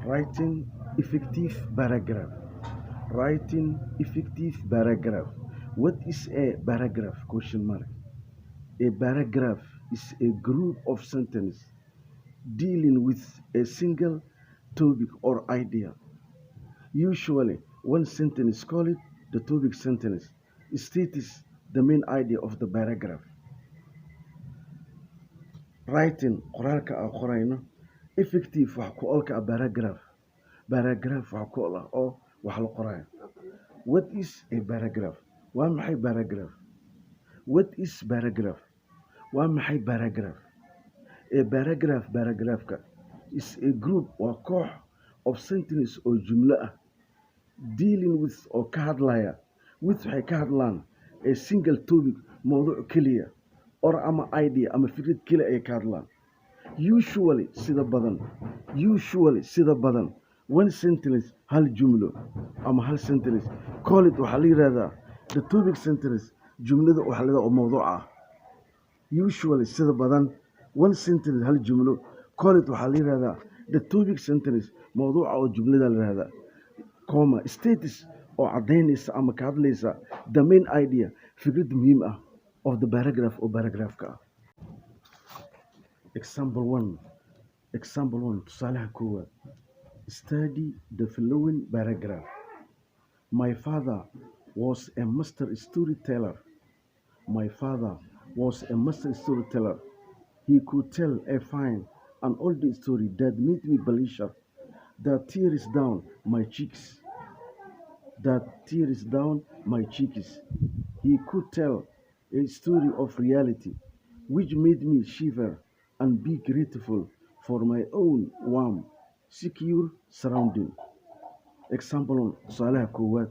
Writing effective paragraph. Writing effective paragraph. What is a paragraph? Question mark. A paragraph is a group of sentences dealing with a single topic or idea. Usually, one sentence, call it the topic sentence, states the main idea of the paragraph. Writing, qoraalka aan qorayno. Effective, wax ku oolka ah paragraph. Paragraph, wax ku ool ah oo wax la qorayo. What is a paragraph? Waa maxay paragraph? What is paragraph? Waa maxay paragraph? A paragraph, paragraphka is a group waa koox of sentences oo jumlo ah dealing with oo ka hadlaya with waxay ka hadlaan a single topic mowduuc keliya or ama idea ama fikrad keliya ay ka hadlaan. Usually sida badan one sentence hal jumlo ama hal sentence, call it waxaa la yidhahdaa the topic sentence, jumlada waxaa la yidhahdaa oo mowduuc ah. Usually sida badan one sentence hal jumlo, call it waxaa la yidhahdaa the topic sentence, mowduuca oo jumlada la yidhahdaa, comma status oo caddaynaysa ama ka hadlaysa the main idea, fikrad muhiim ah of the paragraph oo paragraphka ah. Example 1. Tusaalaha koowaad. Study the following paragraph. My father was a master storyteller. He could tell a fine and old story that made me blush, that tears down my cheeks. He could tell a story of reality which made me shiver and be grateful for my own warm, secure surrounding. Example 1. Tusaalaha koowaad.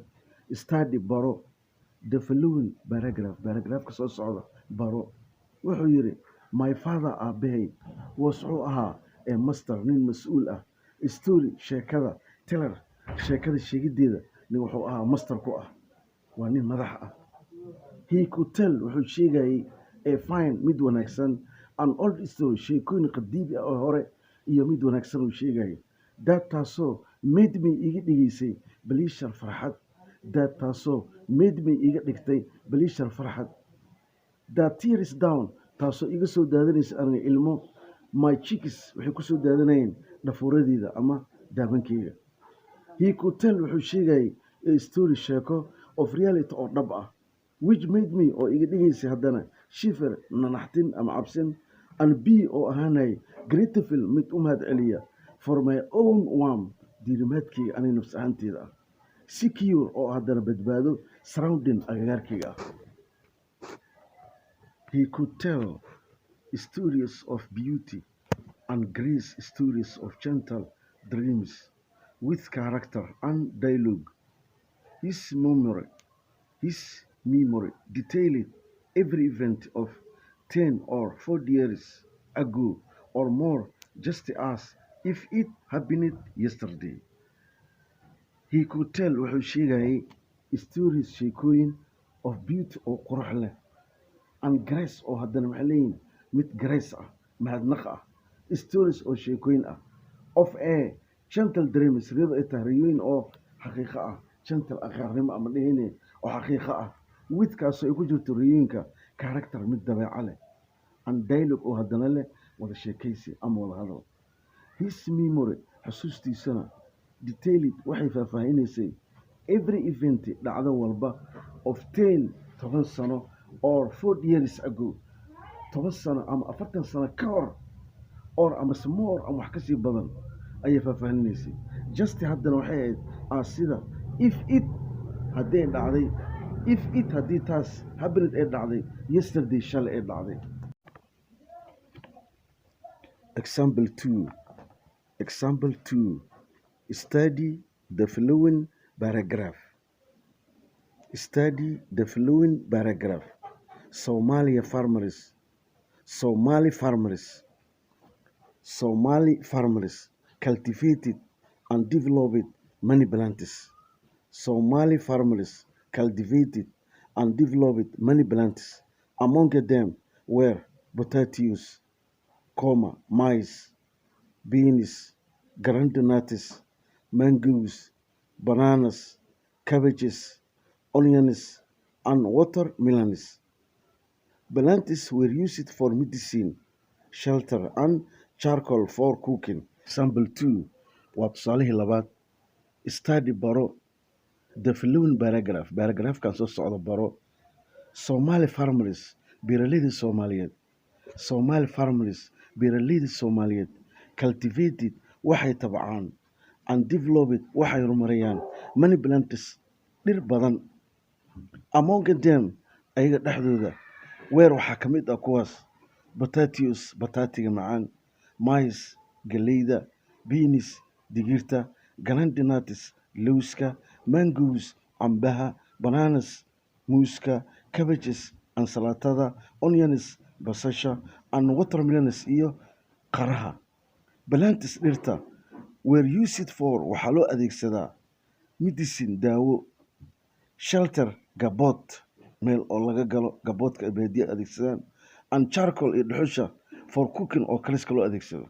Study baro the following paragraph. Paragraphka soo socda baro. Wuxuu yidhi my father aabbahay wuxuu ahaa a master, nin mas-uul ah, story sheekada teller, sheekada sheegideeda nin wuxuu ahaa master ku ah, waa nin madax ah. He could tell wuxuu sheegayay a fine, mid wanaagsan, an old story, sheekooyin qadiimi ah oo hore iyo mid wanaagsan uu sheegayay. That taasoo made me iga dhigaysay beliishar farxad. That taasoo made me iga dhigtay beliishar farxad. That tears down, taasoo iga soo daadanaysa aniga ilmo. My cheeks waxay ku soo daadanayeen dhafuuradeyda ama daabankeyga. He could tell wuxuu sheegayay a story, sheeko of reality oo dhab ah, which made me oo iga dhigaysay haddana shiver, nanaxtin ama cabsin, and be oo ahaanay grateful, mid u mahad celiya for my own warm, diirimaadkeyga aniga nafs ahaanteeda ah, secure oo haddana badbaado, surrounding agagaarkeyga ah. He could tell stories of beauty and grace, stories of gentle dreams with character and dialogue. His memory detailed every event of 10 or 40 years ago or more, just as if it happened yesterday. He could tell wuxuu sheegayay stories, sheekooyin of beauty oo qurux leh, and grace oo haddana maxay leeyihin mid grace ah, mahadnaq ah, stories oo sheekooyin ah, of a gentle dreams, riyadu ay tahay riyooyin oo xaqiiqo ah, gentle aqraarnimo ama dhehine oo xaqiiqo ah, widkaasoo ay ku jirto riyooyinka character, mid dabeeco leh, and dialogue oo haddana leh wada sheekaysi ama wada hadal. His memory xusuustiisana detailed waxay faahfaahinaysay every event, dhacdo walba of 10 sano or 40 years ago, 10 sano ama 40 sano ka hor, or ama more ama wax kasii badan ayay faahfaahinaysay. Just haddana waxay ahayd sida if it haddii taas happened ay dhacday yesterday, shalay ay dhacday. Example 2. Study the following paragraph. Somali farmers cultivated and developed many plants. Somali farmers cultivated and developed many plants. Among them were potatoes, maize, beans, groundnuts, mangoes, bananas, cabbages, onions, and watermelons. Plants were used for medicine, shelter, and charcoal for cooking. Example 2 waa tusaalihii labaad. Study baro the following paragraph. Paragraphkan soo socda baro. Somali farmers, beeraleyda Soomaaliyeed. Somali farmers, beeraleyda Soomaaliyeed, cultivated waxay tabcaan and developed waxay horumariyaan many plants dhir badan. Among them ayaga dhexdooda weer waxaa ka mid ah kuwaas potatoes bataatiga macaan, maize galleyda, beans digirta, groundnuts lowska, mangoes cambaha, bananas muuska, cabbages ansalaatada, onions basasha, and watermelons iyo qaraha. Plants dhirta were used for waxaa loo adeegsadaa medicine daawo, shelter gabood meel oo laga galo gaboodka baadiya adeegsadaan, and charcoal iyo dhuxusha for cooking oo kaliska loo adeegsado.